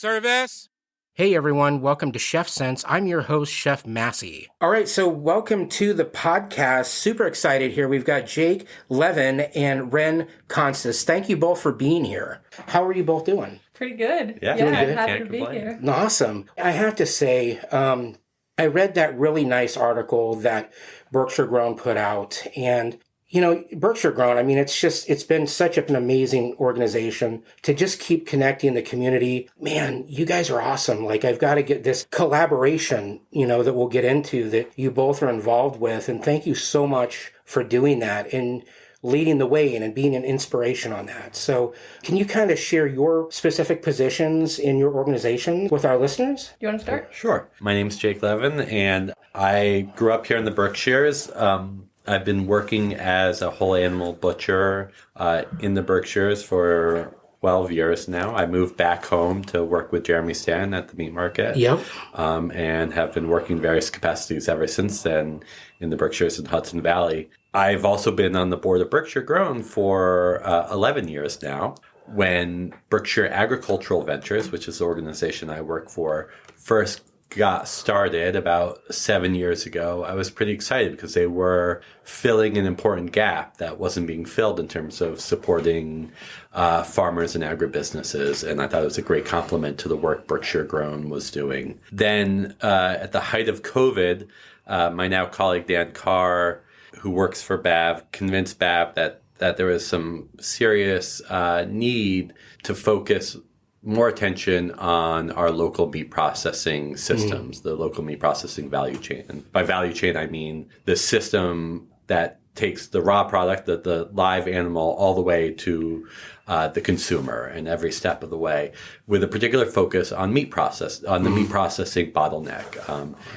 service. Hey everyone, welcome to Chef Sense. I'm your host, Chef Massey. All right, so welcome to the podcast. Super excited here. We've got Jake, Levin, and Ren, Constas. Thank you both for being here. How are you both doing? Pretty good. Yeah, I'm good. happy Can't to be complain. here. Awesome. I have to say, I read that really nice article that Berkshire Grown put out, and you know, Berkshire Grown, I mean, it's been such an amazing organization to just keep connecting the community. Man, you guys are awesome. Like, I've got to get this collaboration, you know, that we'll get into that you both are involved with. And thank you so much for doing that and leading the way and being an inspiration on that. So can you kind of share your specific positions in your organization with our listeners? Do you want to start? Sure. My name's Jake Levin, and I grew up here in the Berkshires. I've been working as a whole animal butcher in the Berkshires for 12 years now. I moved back home to work with Jeremy Stan at the meat market. Yep. And have been working in various capacities ever since then in the Berkshires and Hudson Valley. I've also been on the board of Berkshire Grown for 11 years now. When Berkshire Agricultural Ventures, which is the organization I work for, first got started about 7 years ago, I was pretty excited because they were filling an important gap that wasn't being filled in terms of supporting farmers and agribusinesses. And I thought it was a great compliment to the work Berkshire Grown was doing. Then at the height of COVID, my now colleague Dan Carr, who works for BAV, convinced BAV that there was some serious need to focus more attention on our local meat processing systems, the local meat processing value chain. And by value chain, I mean the system that takes the raw product, the live animal, all the way to the consumer and every step of the way, with a particular focus on meat process, on the meat processing bottleneck.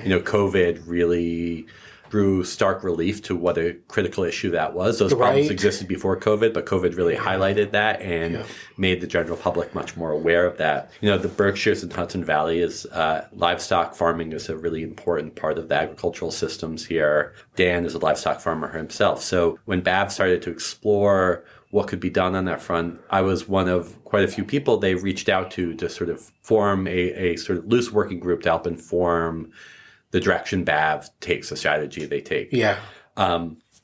COVID really drew stark relief to what a critical issue that was. Those problems existed before COVID, but COVID really highlighted that and made the general public much more aware of that. You know, the Berkshires and Hudson Valley is livestock farming is a really important part of the agricultural systems here. Dan is a livestock farmer himself. So when BAV started to explore what could be done on that front, I was one of quite a few people they reached out to sort of form a sort of loose working group to help inform the direction BAV takes, the strategy they take. Yeah.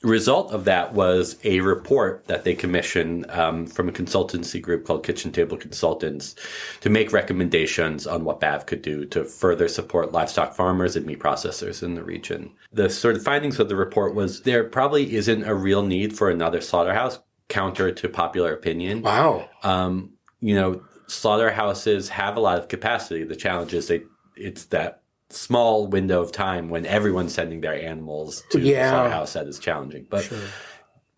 Result of that was a report that they commissioned from a consultancy group called Kitchen Table Consultants to make recommendations on what BAV could do to further support livestock farmers and meat processors in the region. The sort of findings of the report was there probably isn't a real need for another slaughterhouse, counter to popular opinion. Wow. Slaughterhouses have a lot of capacity. The challenge is it's that small window of time when everyone's sending their animals to the slaughterhouse that is challenging. But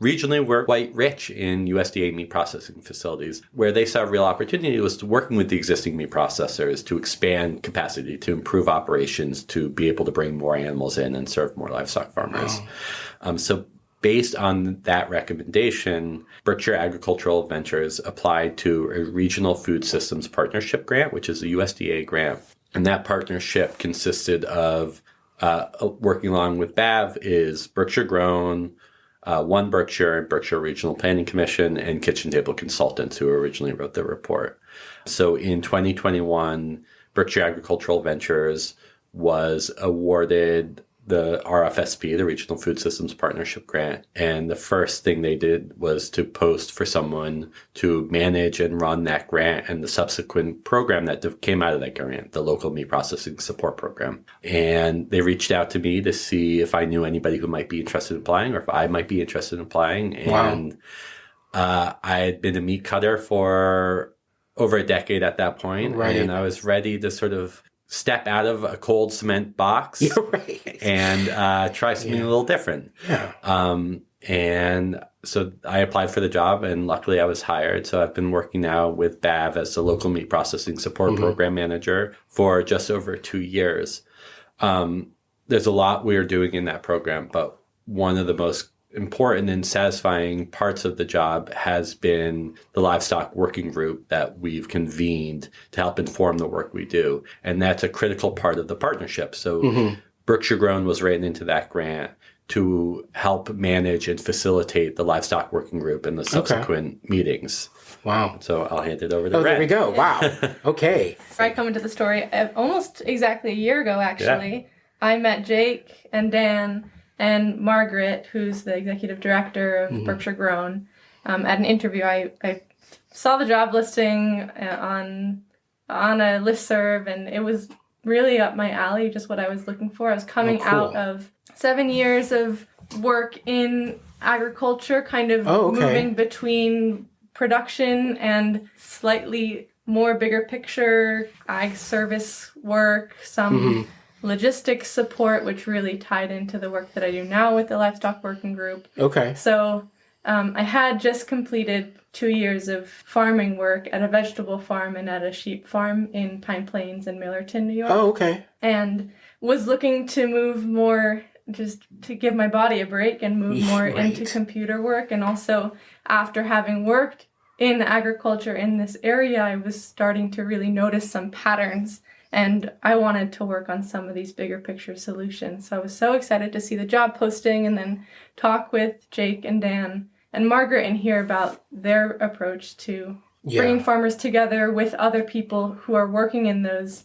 regionally, we're quite rich in USDA meat processing facilities. Where they saw a real opportunity was to working with the existing meat processors to expand capacity, to improve operations, to be able to bring more animals in and serve more livestock farmers. So based on that recommendation, Berkshire Agricultural Ventures applied to a Regional Food Systems Partnership Grant, which is a USDA grant. And that partnership consisted of working along with BAV is Berkshire Grown, One Berkshire, and Berkshire Regional Planning Commission, and Kitchen Table Consultants, who originally wrote the report. So in 2021, Berkshire Agricultural Ventures was awarded the RFSP, the Regional Food Systems Partnership Grant. And the first thing they did was to post for someone to manage and run that grant and the subsequent program that came out of that grant, the Local Meat Processing Support Program. And they reached out to me to see if I knew anybody who might be interested in applying or if I might be interested in applying. And I had been a meat cutter for over a decade at that point. And I was ready to sort of step out of a cold cement box and try something a little different. And so I applied for the job, and luckily I was hired. So I've been working now with BAV as the Local Meat Processing Support Program Manager for just over 2 years. There's a lot we're doing in that program, but one of the most important and satisfying parts of the job has been the Livestock Working Group that we've convened to help inform the work we do. And that's a critical part of the partnership. So Berkshire Grown was written into that grant to help manage and facilitate the Livestock Working Group and the subsequent meetings. Wow. So I'll hand it over to Ren. There we go. Wow. Okay. I come into the story almost exactly a year ago, actually. Yeah. I met Jake and Dan and Margaret, who's the executive director of Berkshire Grown, at an interview. I saw the job listing on a listserv, and it was really up my alley, just what I was looking for. I was coming out of 7 years of work in agriculture, kind of moving between production and slightly more bigger picture ag service work, some logistics support, which really tied into the work that I do now with the Livestock Working Group. Okay. So I had just completed 2 years of farming work at a vegetable farm and at a sheep farm in Pine Plains and Millerton, New York. Oh, okay. And was looking to move more, just to give my body a break and move more into computer work. And also, after having worked in agriculture in this area, I was starting to really notice some patterns, and I wanted to work on some of these bigger picture solutions. So I was so excited to see the job posting and then talk with Jake and Dan and Margaret and hear about their approach to bringing farmers together with other people who are working in those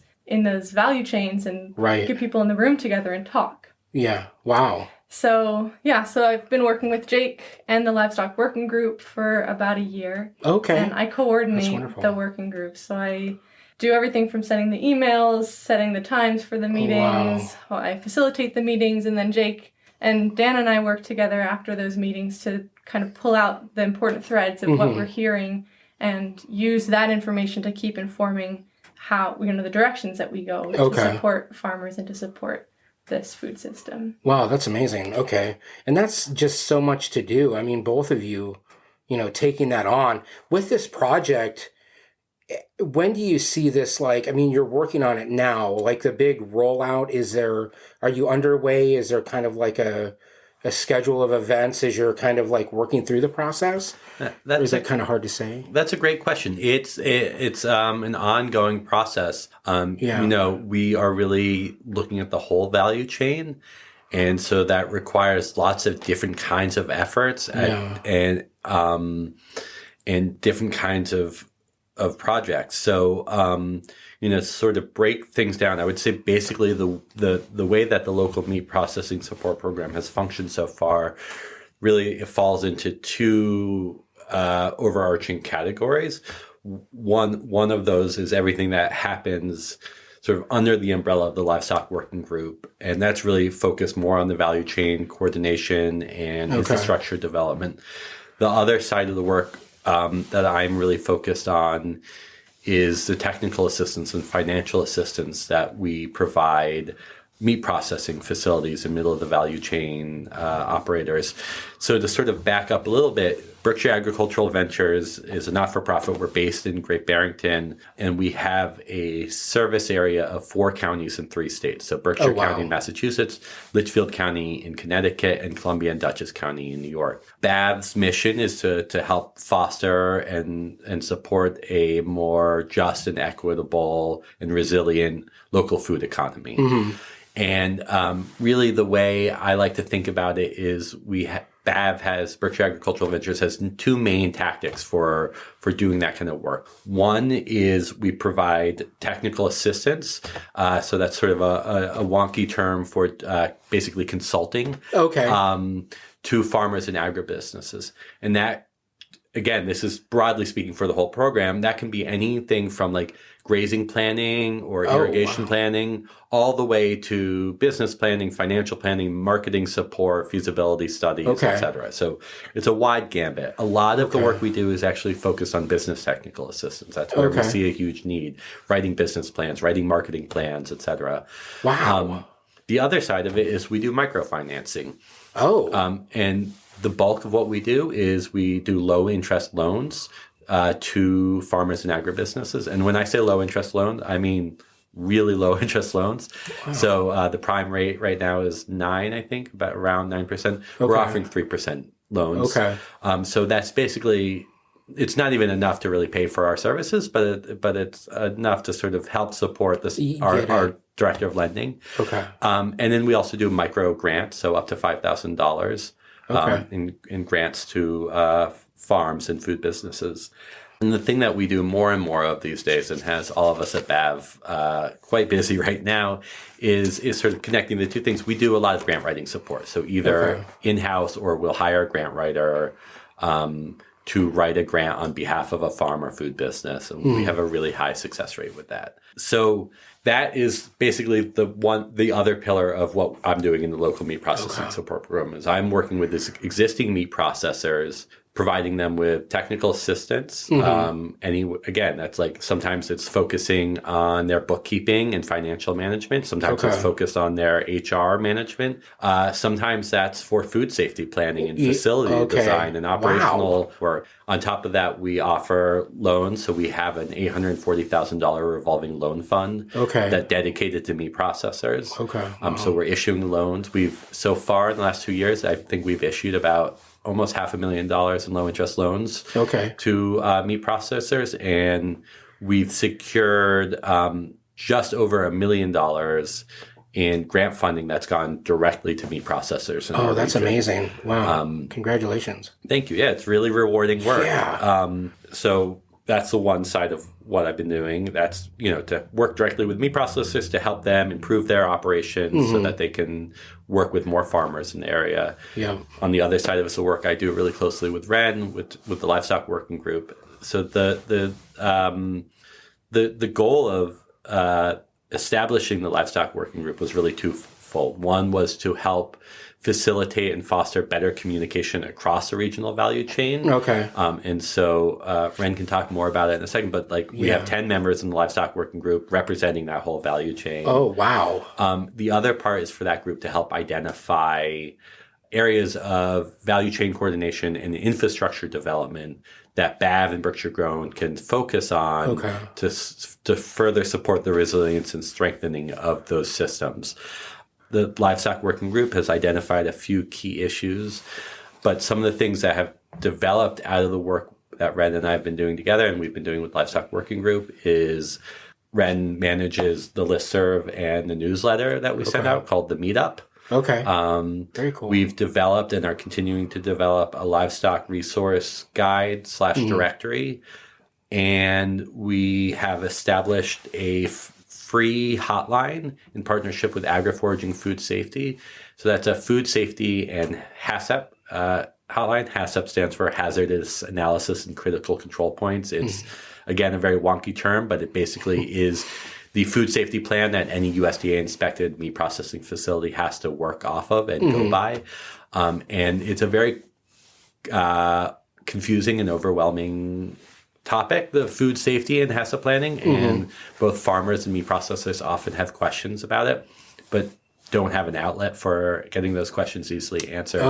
value chains and get people in the room together and talk. Yeah. Wow. So I've been working with Jake and the Livestock Working Group for about a year. Okay. And I coordinate the working group. So I do everything from sending the emails, setting the times for the meetings. Wow. I facilitate the meetings, and then Jake and Dan and I work together after those meetings to kind of pull out the important threads of what we're hearing and use that information to keep informing how, the directions that we go to support farmers and to support this food system. Wow, that's amazing. Okay. And that's just so much to do. I mean, both of you, taking that on. With this project, when do you see this, you're working on it now, like the big rollout, are you underway? Is there kind of like a schedule of events as you're kind of like working through the process? Or is that kind of hard to say? That's a great question. It's an ongoing process. We are really looking at the whole value chain. And so that requires lots of different kinds of efforts and different kinds of projects. So, sort of break things down, I would say basically the way that the local meat processing support program has functioned so far, really it falls into two overarching categories. One of those is everything that happens sort of under the umbrella of the Livestock Working Group. And that's really focused more on the value chain coordination and infrastructure development. The other side of the work that I'm really focused on is the technical assistance and financial assistance that we provide meat processing facilities and middle of the value chain operators. So to sort of back up a little bit, Berkshire Agricultural Ventures is a not-for-profit. We're based in Great Barrington, and we have a service area of 4 counties in 3 states. So Berkshire County in Massachusetts, Litchfield County in Connecticut, and Columbia and Dutchess County in New York. BAV's mission is to help foster and support a more just and equitable and resilient local food economy. Mm-hmm. And really the way I like to think about it is Berkshire Agricultural Ventures has 2 main tactics for doing that kind of work. One is we provide technical assistance. So that's sort of a wonky term for basically consulting to farmers and agribusinesses. And that, again, this is broadly speaking for the whole program. That can be anything from like grazing planning or irrigation planning, all the way to business planning, financial planning, marketing support, feasibility studies, et cetera. So it's a wide gambit. A lot of the work we do is actually focused on business technical assistance. That's where we see a huge need. Writing business plans, writing marketing plans, et cetera. Wow. The other side of it is we do microfinancing. And the bulk of what we do is we do low interest loans to farmers and agribusinesses. And when I say low interest loans, I mean really low interest loans. Wow. So the prime rate right now is 9, I think, about around 9%. We're offering 3% loans. So that's basically it's not even enough to really pay for our services, but it's enough to sort of help support this our director of lending. Okay. And then we also do micro grants, so up to $5,000 in grants to farms and food businesses. And the thing that we do more and more of these days, and has all of us at BAV quite busy right now, is sort of connecting the two things. We do a lot of grant writing support. So either in-house, or we'll hire a grant writer to write a grant on behalf of a farm or food business. And we have a really high success rate with that. So that is basically the other pillar of what I'm doing in the local meat processing support program. Is I'm working with these existing meat processors, providing them with technical assistance. Again, that's like, sometimes it's focusing on their bookkeeping and financial management. Sometimes it's focused on their HR management. Sometimes that's for food safety planning and facility design and operational work. On top of that, we offer loans. So we have an $840,000 revolving loan fund that dedicated to meat processors. So we're issuing loans. So far in the last 2 years, I think we've issued about almost $500,000 in low interest loans to meat processors, and we've secured just over $1 million in grant funding that's gone directly to meat processors. That's amazing! Wow, congratulations! Thank you. Yeah, it's really rewarding work. So that's the one side of what I've been doing. That's, to work directly with meat processors to help them improve their operations so that they can work with more farmers in the area. On the other side of the work, I do really closely with Ren, with the Livestock Working Group. So the goal of establishing the Livestock Working Group was really twofold. One was to help facilitate and foster better communication across the regional value chain. And so Ren can talk more about it in a second, but we have 10 members in the Livestock Working Group representing that whole value chain. The other part is for that group to help identify areas of value chain coordination and infrastructure development that BAV and Berkshire Grown can focus on to further support the resilience and strengthening of those systems. The Livestock Working Group has identified a few key issues, but some of the things that have developed out of the work that Ren and I have been doing together, and we've been doing with Livestock Working Group, is Ren manages the listserv and the newsletter that we send out called the Meetup. Very cool. We've developed and are continuing to develop a livestock resource guide / directory, and we have established a free hotline in partnership with AgriForaging Food Safety. So that's a food safety and HACCP hotline. HACCP stands for Hazardous Analysis and Critical Control Points. It's, again, a very wonky term, but it basically is the food safety plan that any USDA-inspected meat processing facility has to work off of and go by. And it's a very confusing and overwhelming topic, the food safety and HACCP planning, and both farmers and meat processors often have questions about it, but don't have an outlet for getting those questions easily answered.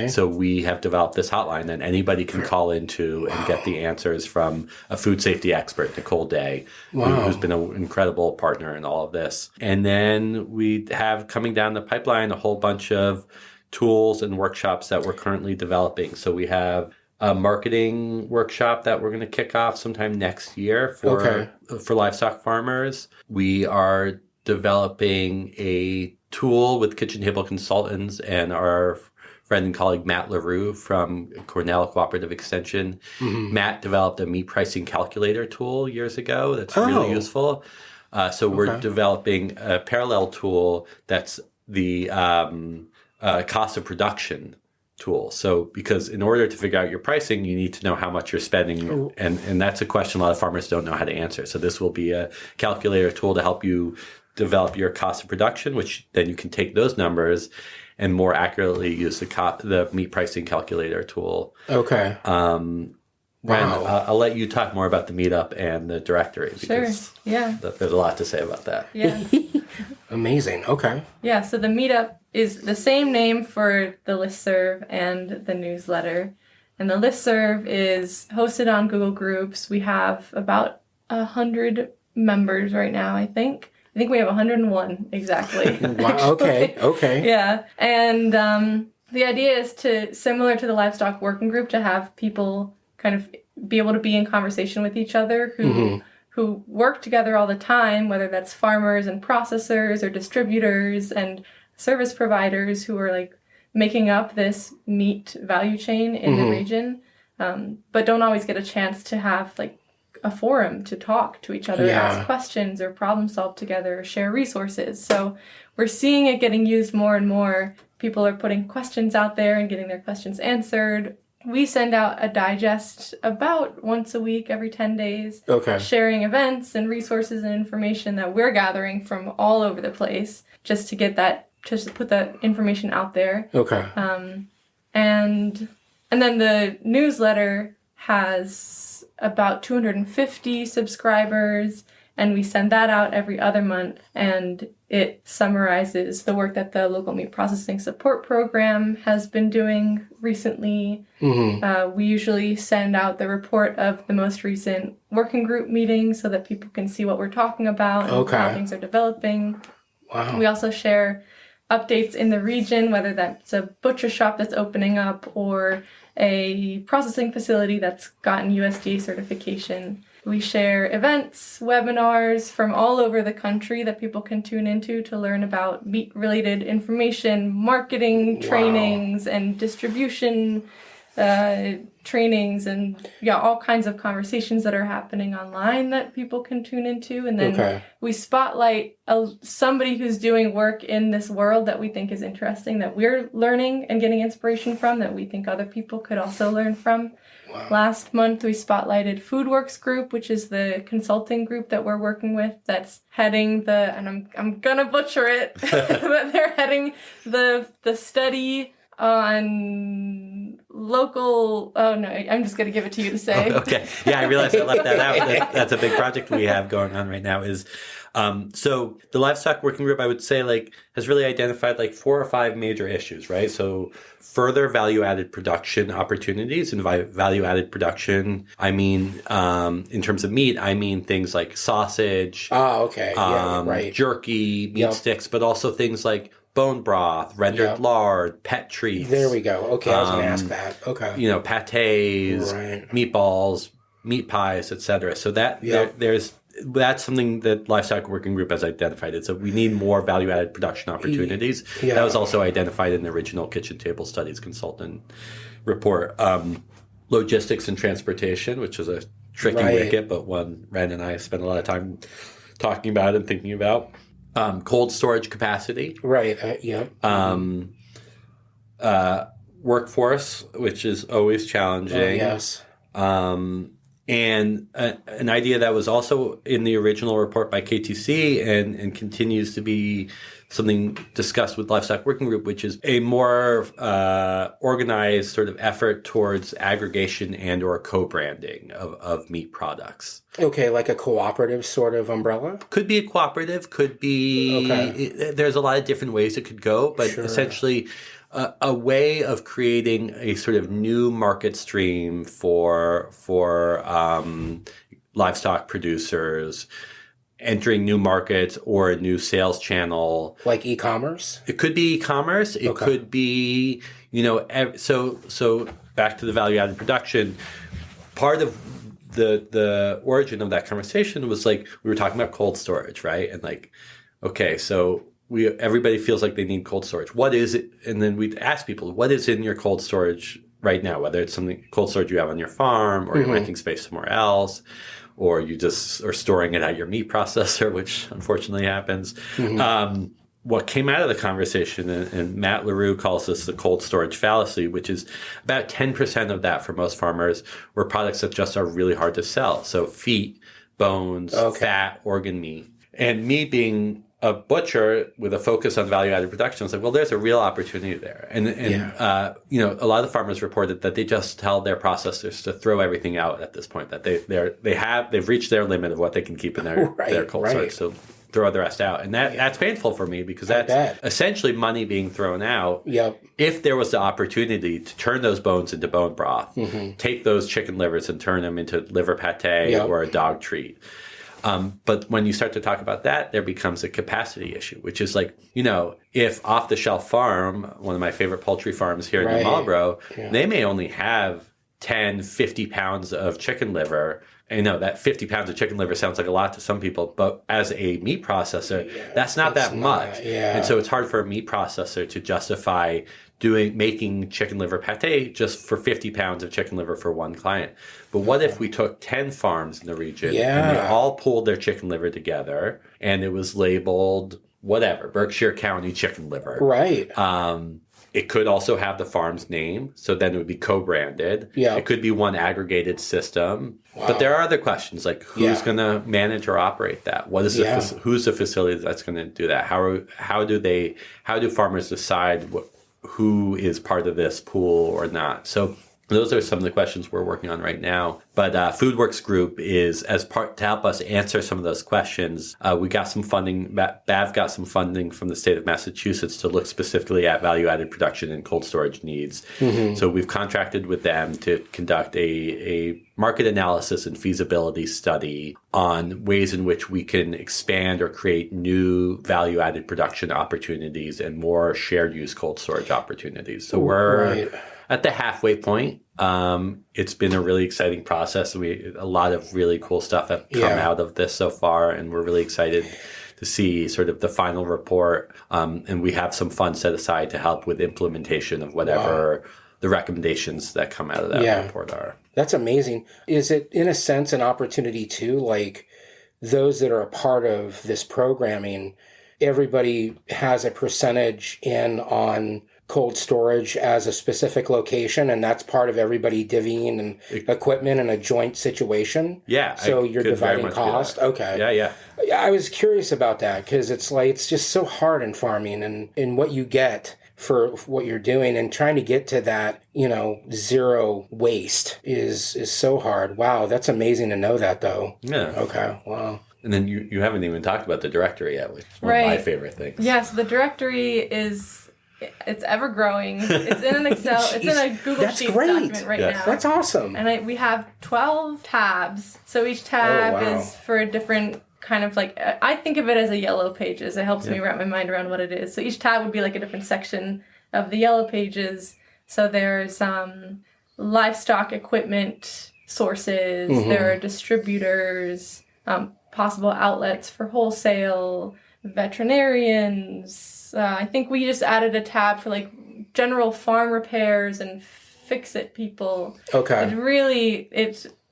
So we have developed this hotline that anybody can call into and get the answers from a food safety expert, Nicole Day, who's been an incredible partner in all of this. And then we have coming down the pipeline a whole bunch of tools and workshops that we're currently developing. So we have a marketing workshop that we're going to kick off sometime next year for livestock farmers. We are developing a tool with kitchen table consultants and our friend and colleague Matt LaRue from Cornell Cooperative Extension. Matt developed a meat pricing calculator tool years ago that's really useful. So we're developing a parallel tool that's the cost of production tool. So because in order to figure out your pricing, you need to know how much you're spending. And that's a question a lot of farmers don't know how to answer. So this will be a calculator tool to help you develop your cost of production, which then you can take those numbers and more accurately use the meat pricing calculator tool. Ren, I'll let you talk more about the meetup and the directory. Because there's a lot to say about that. Amazing. Yeah, so the meetup is the same name for the listserv and the newsletter. And the listserv is hosted on Google Groups. We have about 100 members right now, I think. I think we have 101 exactly. Yeah. And the idea is similar to the Livestock Working Group, to have people kind of be able to be in conversation with each other who work together all the time, whether that's farmers and processors or distributors and service providers who are like making up this meat value chain in the region, but don't always get a chance to have like a forum to talk to each other, ask questions or problem solve together, or share resources. So we're seeing it getting used more and more. People are putting questions out there and getting their questions answered. We send out a digest about once a week, every 10 days, sharing events and resources and information that we're gathering from all over the place just to get that, just to put that information out there. And then the newsletter has about 250 subscribers, and we send that out every other month, and it summarizes the work that the local meat processing support program has been doing recently. We usually send out the report of the most recent working group meeting so that people can see what we're talking about and how things are developing. We also share updates in the region, whether that's a butcher shop that's opening up or a processing facility that's gotten USDA certification. We share events, webinars from all over the country that people can tune into to learn about meat-related information, marketing trainings, and distribution trainings, and all kinds of conversations that are happening online that people can tune into. And then we spotlight somebody who's doing work in this world that we think is interesting, that we're learning and getting inspiration from, that we think other people could also learn from. Last month, we spotlighted FoodWorks Group, which is the consulting group that we're working with that's heading the, and I'm gonna butcher it, but they're heading the study on local, I'm just gonna give it to you to say. Okay. Yeah, I realized I left that out. That's a big project we have going on right now is, so the Livestock Working Group, I would say, like, has really identified like 4 or 5 major issues, right? So further value-added production opportunities, and value-added production, I mean, in terms of meat, I mean things like sausage, jerky, meat sticks, but also things like bone broth, rendered lard, pet treats. There we go. Okay, I was going to ask that. Okay. You know, pâtés, meatballs, meat pies, etc. So that that's something that Livestock Working Group has identified. It's we need more value-added production opportunities. That was also identified in the original Kitchen Table Studies consultant report. Logistics and transportation, which is a tricky wicket, but one Ren and I spend a lot of time talking about and thinking about. Cold storage capacity. Workforce, which is always challenging. And an idea that was also in the original report by KTC and continues to be something discussed with Livestock Working Group, which is a more organized sort of effort towards aggregation and or co-branding of meat products. Okay, like a cooperative sort of umbrella? Could be a cooperative, could be... There's a lot of different ways it could go, but essentially... a way of creating a sort of new market stream for livestock producers, entering new markets or a new sales channel. Like e-commerce? It could be e-commerce. It could be, so back to the value-added production. Part of the origin of that conversation was like, we were talking about cold storage, right? And like, okay, so... everybody feels like they need cold storage. What is it? And then we'd ask people, what is in your cold storage right now? Whether it's something cold storage you have on your farm, or you're renting space somewhere else, or you just are storing it at your meat processor, which unfortunately happens. What came out of the conversation, and Matt LaRue calls this the cold storage fallacy, which is about 10% of that for most farmers were products that just are really hard to sell. So feet, bones, fat, organ meat. And me being a butcher with a focus on value-added production, it's like, well, there's a real opportunity there. And a lot of the farmers reported that they just tell their processors to throw everything out at this point, that they've reached their limit of what they can keep in their cold storage. So throw the rest out. And that's painful for me, because that's essentially money being thrown out. If there was the opportunity to turn those bones into bone broth, take those chicken livers and turn them into liver pate or a dog treat. But when you start to talk about that, there becomes a capacity issue, which is like, if Off the Shelf Farm, one of my favorite poultry farms here in New Marlboro, they may only have 10, 50 pounds of chicken liver. I know that 50 pounds of chicken liver sounds like a lot to some people, but as a meat processor, that's not that much. Yeah. And so it's hard for a meat processor to justify making chicken liver pate just for 50 pounds of chicken liver for one client. But what if we took 10 farms in the region and they all pulled their chicken liver together and it was labeled whatever, Berkshire County chicken liver. Right. It could also have the farm's name, so then it would be co-branded. Yeah. It could be one aggregated system. Wow. But there are other questions, like who's going to manage or operate that? What is who's the facility that's going to do that? How do farmers decide who is part of this pool or not? So those are some of the questions we're working on right now. But FoodWorks Group is to help us answer some of those questions. We got some funding. BAV got some funding from the state of Massachusetts to look specifically at value-added production and cold storage needs. Mm-hmm. So we've contracted with them to conduct a market analysis and feasibility study on ways in which we can expand or create new value-added production opportunities and more shared use cold storage opportunities. So we're at the halfway point. It's been a really exciting process. A lot of really cool stuff have come out of this so far, and we're really excited to see sort of the final report. And we have some funds set aside to help with implementation of whatever the recommendations that come out of that report are. That's amazing. Is it, in a sense, an opportunity too? Like those that are a part of this programming, everybody has a percentage in on cold storage as a specific location, and that's part of everybody divvying and equipment in a joint situation. Yeah. So you're dividing cost. Okay. Yeah. I was curious about that because it's like it's just so hard in farming and what you get for what you're doing, and trying to get to that, zero waste is so hard. Wow, that's amazing to know that though. Yeah. Okay. Wow. And then you haven't even talked about the directory yet, which is one of my favorite things. Yes, the directory it's ever growing. It's in an Excel. It's in a Google Sheets document right now. That's awesome. And we have 12 tabs. So each tab is for a different kind of like, I think of it as a yellow pages. It helps me wrap my mind around what it is. So each tab would be like a different section of the yellow pages. So there's livestock equipment sources. Mm-hmm. There are distributors, possible outlets for wholesale, veterinarians. I think we just added a tab for like general farm repairs and fix-it people. Okay. It really,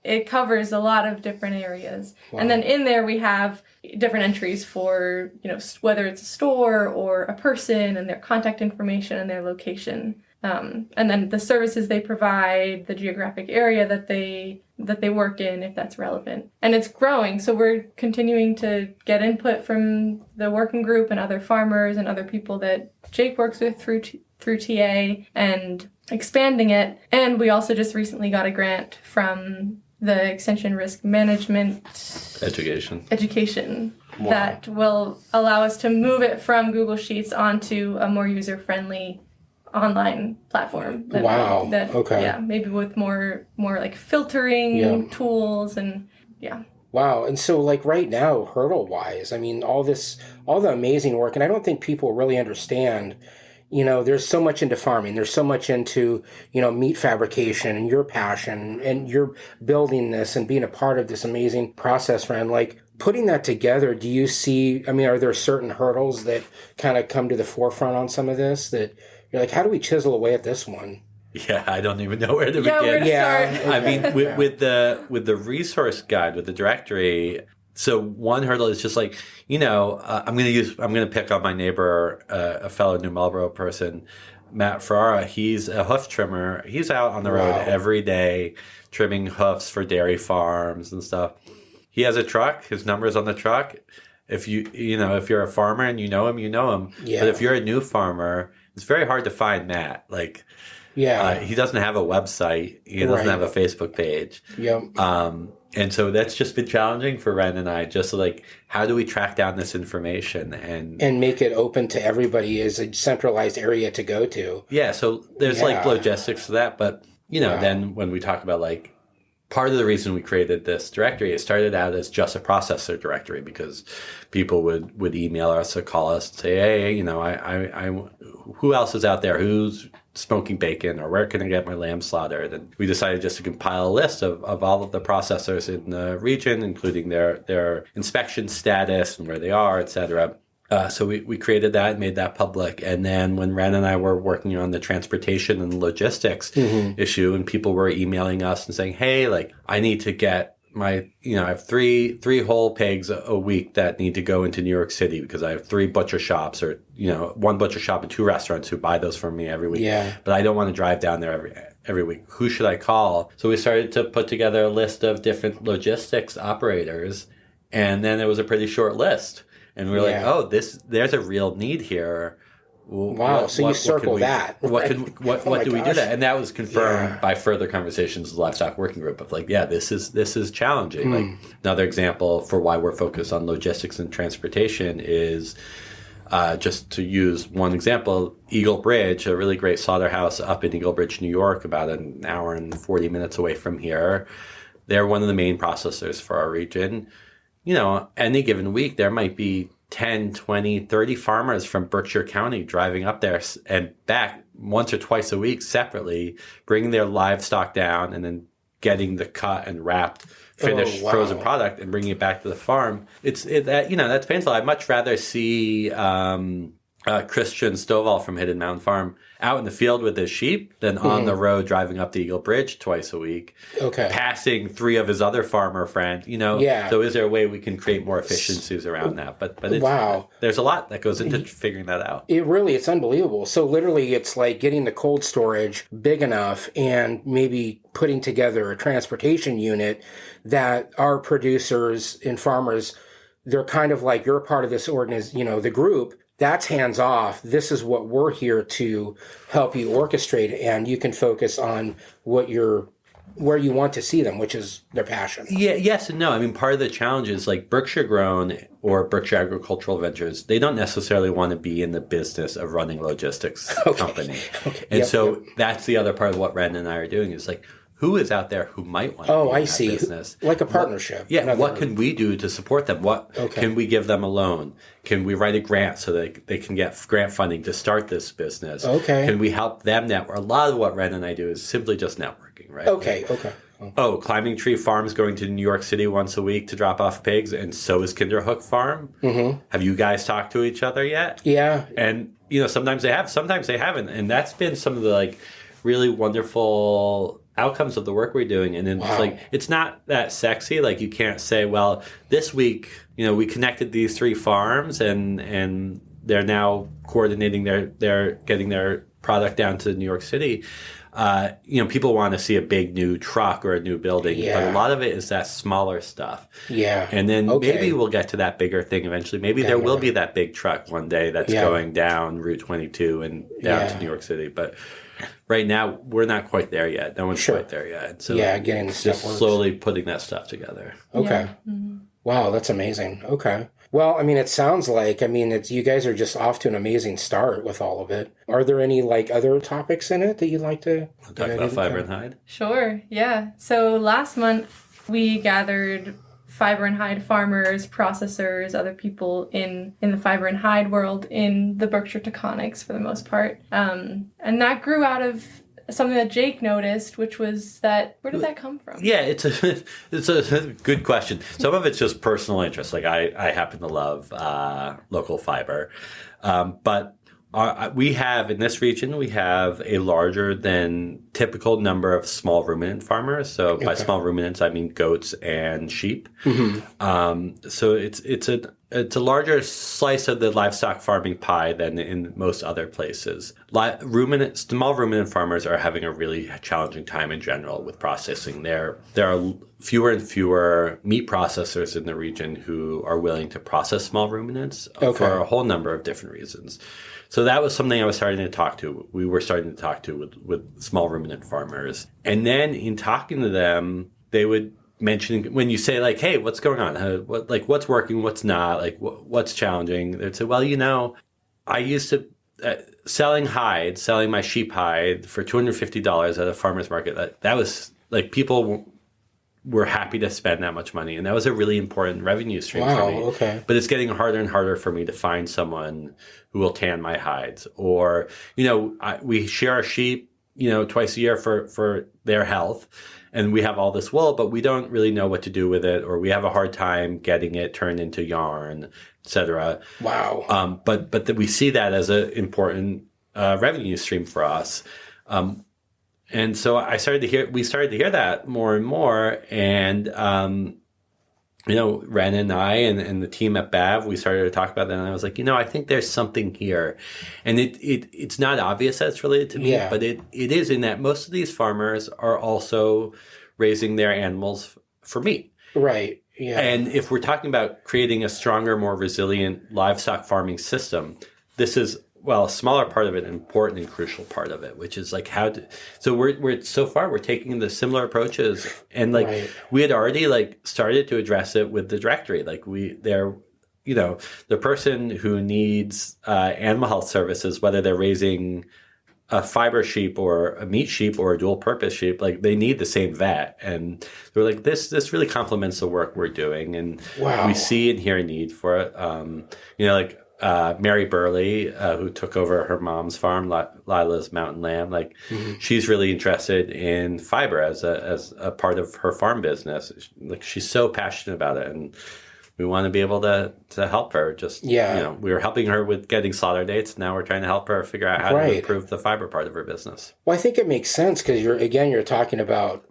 it covers a lot of different areas. Wow. And then in there we have different entries for, whether it's a store or a person and their contact information and their location. And then the services they provide, the geographic area that they work in, if that's relevant. And it's growing, so we're continuing to get input from the working group and other farmers and other people that Jake works with through TA and expanding it. And we also just recently got a grant from the Extension Risk Management Education that will allow us to move it from Google Sheets onto a more user-friendly online platform. Maybe with more like filtering tools and Wow. And so like right now, hurdle wise, I mean, all the amazing work, and I don't think people really understand, there's so much into farming. There's so much into, meat fabrication and your passion, and you're building this and being a part of this amazing process, Ren. Like putting that together, do you see, are there certain hurdles that kind of come to the forefront on some of this that you're like, how do we chisel away at this one? Yeah, I don't even know where to begin. Where to start. I mean, with the resource guide, with the directory. So one hurdle is just like, I'm going to pick on my neighbor, a fellow New Marlboro person, Matt Ferrara. He's a hoof trimmer. He's out on the road every day trimming hoofs for dairy farms and stuff. He has a truck. His number's on the truck. If if you're a farmer and you know him, you know him. Yeah. But if you're a new farmer, it's very hard to find Matt. Like, he doesn't have a website. He doesn't have a Facebook page. Yep. And so that's just been challenging for Ren and I. Just like, how do we track down this information and make it open to everybody as a centralized area to go to? Yeah. So there's like logistics to that, but then when we talk about like, part of the reason we created this directory, it started out as just a processor directory because people would email us or call us and say, hey, I who else is out there who's smoking bacon, or where can I get my lamb slaughtered? And we decided just to compile a list of all of the processors in the region, including their inspection status and where they are, et cetera. So we created that and made that public. And then when Ren and I were working on the transportation and logistics issue, and people were emailing us and saying, hey, like, I need to get I have three whole pigs a week that need to go into New York City because I have 3 butcher shops, or, one butcher shop and 2 restaurants who buy those from me every week. Yeah. But I don't want to drive down there every week. Who should I call? So we started to put together a list of different logistics operators, and then it was a pretty short list. And we were like, oh, there's a real need here. Wow! So you circle that. What do we do that? And that was confirmed by further conversations with the Livestock Working Group of like, this is challenging. Like, another example for why we're focused on logistics and transportation is just to use one example, Eagle Bridge, a really great slaughterhouse up in Eagle Bridge, New York, about an hour and 40 minutes away from here. They're one of the main processors for our region. Any given week, there might be 10, 20, 30 farmers from Berkshire County driving up there and back once or twice a week separately, bringing their livestock down and then getting the cut and wrapped, finished frozen product and bringing it back to the farm. That's painful. I'd much rather see Christian Stovall from Hidden Mountain Farm out in the field with his sheep than on the road driving up the Eagle Bridge twice a week, passing 3 of his other farmer friends, So is there a way we can create more efficiencies around that? But there's a lot that goes into figuring that out. It's unbelievable. So literally it's like getting the cold storage big enough and maybe putting together a transportation unit that our producers and farmers, they're kind of like, you're a part of this the group. That's hands off. This is what we're here to help you orchestrate, and you can focus on where you want to see them, which is their passion. Yeah, yes and no. I mean, part of the challenge is like Berkshire Grown or Berkshire Agricultural Ventures, they don't necessarily want to be in the business of running logistics company. And that's the other part of what Ren and I are doing is like, who is out there who might want to be in that business? Like a partnership. What can we do to support them? Can we give them a loan? Can we write a grant so that they can get grant funding to start this business? Can we help them network? A lot of what Ren and I do is simply just networking, right? Climbing Tree Farm's going to New York City once a week to drop off pigs, and so is Kinderhook Farm. Have you guys talked to each other yet? Yeah. And, sometimes they have, sometimes they haven't. And that's been some of the, like, really wonderful outcomes of the work we're doing. And then it's like, it's not that sexy. Like, you can't say, well, this week, we connected these 3 farms and they're now coordinating their getting their product down to New York City. People want to see a big new truck or a new building, but a lot of it is that smaller stuff. Yeah. And then maybe we'll get to that bigger thing eventually. Maybe there will be that big truck one day that's going down Route 22 and down to New York City. But right now, we're not quite there yet. No one's quite there yet. So getting the stuff just slowly putting that stuff together. Okay. Wow, that's amazing. Okay. Well, I mean, it sounds like, you guys are just off to an amazing start with all of it. Are there any, other topics in it that you'd like to talk about? Fiber and hide? Sure, yeah. So last month, we gathered fiber and hide farmers, processors, other people in the fiber and hide world in the Berkshire Taconics for the most part. And that grew out of something that Jake noticed, which was that, where did that come from? Yeah, it's a good question. Some of it's just personal interest. Like I happen to love local fiber. But we have, in this region, we have a larger than typical number of small ruminant farmers. So by small ruminants, I mean goats and sheep. So it's a larger slice of the livestock farming pie than in most other places. Small ruminant farmers are having a really challenging time in general with processing. There are fewer and fewer meat processors in the region who are willing to process small ruminants for a whole number of different reasons. So that was something I was starting to talk to. We were starting to talk to with small ruminant farmers. And then in talking to them, they would mention, when you say like, hey, what's going on? What's working, what's not, what's challenging? They'd say, well, I used to selling my sheep hide for $250 at a farmer's market. That was like, people we're happy to spend that much money. And that was a really important revenue stream for me. Okay. But it's getting harder and harder for me to find someone who will tan my hides. Or, we share our sheep, twice a year for their health. And we have all this wool, but we don't really know what to do with it, or we have a hard time getting it turned into yarn, et cetera. Wow. But that we see that as an important revenue stream for us. And so we started to hear that more and more. And, Ren and I and the team at BAV, we started to talk about that. And I was like, I think there's something here. And it's not obvious that it's related to meat, but it is, in that most of these farmers are also raising their animals for meat. Right. Yeah. And if we're talking about creating a stronger, more resilient livestock farming system, this is, a smaller part of it, an important and crucial part of it, which is like so we're taking the similar approaches, and we had already started to address it with the directory. The person who needs animal health services, whether they're raising a fiber sheep or a meat sheep or a dual purpose sheep, they need the same vet. And they're like, this really complements the work we're doing. And we see and hear a need for it. Mary Burley, who took over her mom's farm, Lila's Mountain Lamb, she's really interested in fiber as a part of her farm business. She's so passionate about it, and we want to be able to help her. We were helping her with getting slaughter dates. Now we're trying to help her figure out how to improve the fiber part of her business. Well, I think it makes sense because you're talking about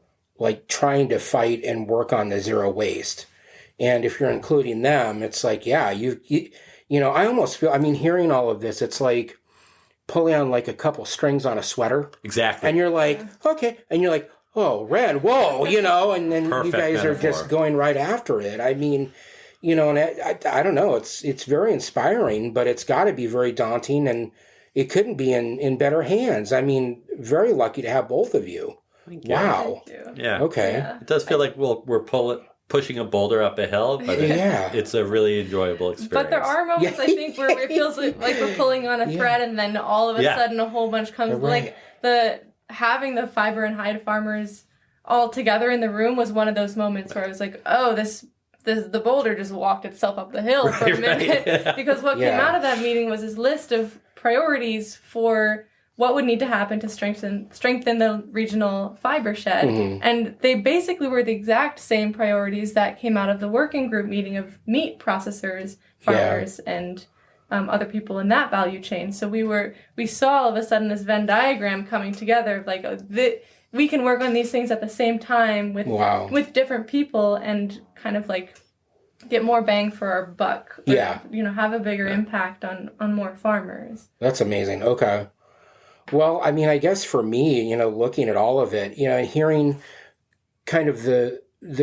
trying to fight and work on the zero waste, and if you're including them, it's I almost feel, hearing all of this, it's like pulling on a couple strings on a sweater. Exactly. And you're like, okay. And you're like, oh, Ren, whoa, and then you guys are just going right after it. And I don't know, it's very inspiring, but it's got to be very daunting, and it couldn't be in better hands. Very lucky to have both of you. Wow. Thank you. Yeah. Okay. Yeah. It does feel like we're pushing a boulder up a hill, but it's a really enjoyable experience. But there are moments, I think, where it feels like we're pulling on a thread, and then all of a sudden a whole bunch comes. Having the fiber and hide farmers all together in the room was one of those moments where I was like, oh, the boulder just walked itself up the hill for a minute. Because what came out of that meeting was this list of priorities for what would need to happen to strengthen the regional fiber shed. Mm-hmm. And they basically were the exact same priorities that came out of the working group meeting of meat processors, farmers, and other people in that value chain. So we saw all of a sudden this Venn diagram coming together of we can work on these things at the same time with different people and kind of get more bang for our buck. Have a bigger impact on more farmers. That's amazing. Okay. Well, I guess for me, looking at all of it, and hearing kind of the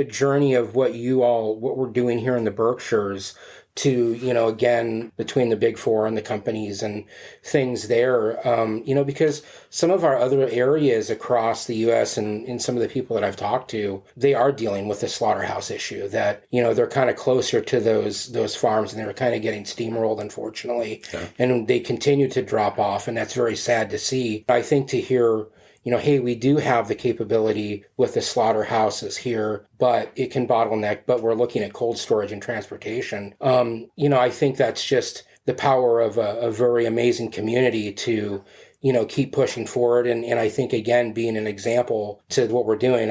journey of what we're doing here in the Berkshires to, again, between the big four and the companies and things there, because some of our other areas across the U.S. and some of the people that I've talked to, they are dealing with the slaughterhouse issue that, they're kind of closer to those farms, and they're kind of getting steamrolled, unfortunately. Yeah. And they continue to drop off, and that's very sad to see. I think to hear, hey, we do have the capability with the slaughterhouses here, but it can bottleneck, but we're looking at cold storage and transportation. I think that's just the power of a very amazing community to, keep pushing forward. And I think, again, being an example to what we're doing.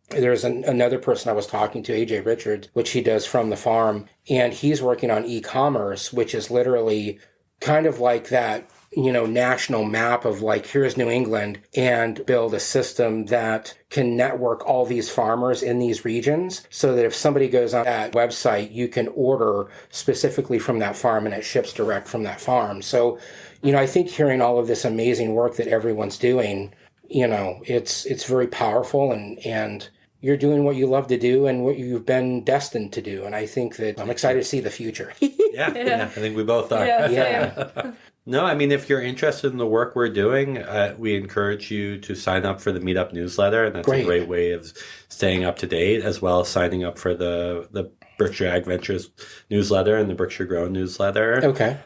There's another person I was talking to, AJ Richards, which he does from the farm, and he's working on e-commerce, which is literally kind of like that, national map of here's New England, and build a system that can network all these farmers in these regions so that if somebody goes on that website, you can order specifically from that farm and it ships direct from that farm. So, I think hearing all of this amazing work that everyone's doing, it's very powerful, and you're doing what you love to do and what you've been destined to do. And I think that I'm excited to see the future. Yeah, I think we both are. Yeah. No, if you're interested in the work we're doing, we encourage you to sign up for the Meetup newsletter, and that's a great way of staying up to date, as well as signing up for the Berkshire Ag Ventures newsletter and the Berkshire Grown newsletter. Okay.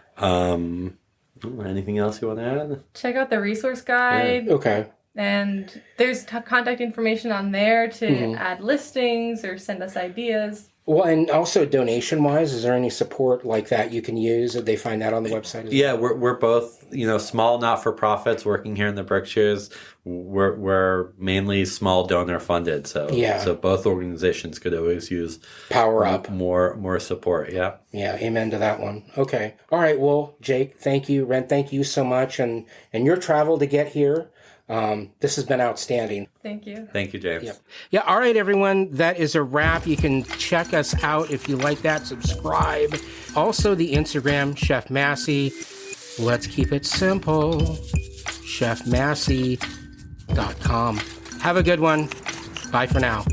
Anything else you want to add? Check out the resource guide. Yeah. Okay. And there's contact information on there to add listings or send us ideas. Well, and also donation-wise, is there any support like that you can use? Did they find that on the website? Yeah, we're both, small not-for-profits working here in the Berkshires. We're mainly small donor funded, so both organizations could always use power up, more support. Yeah, amen to that one. Okay, all right. Well, Jake, thank you. Ren, thank you so much, and your travel to get here. This has been outstanding. Thank you. Thank you, James. Yeah. All right, everyone. That is a wrap. You can check us out if you like that. Subscribe. Also, the Instagram, Chef Massey. Let's keep it simple. ChefMassey.com. Have a good one. Bye for now.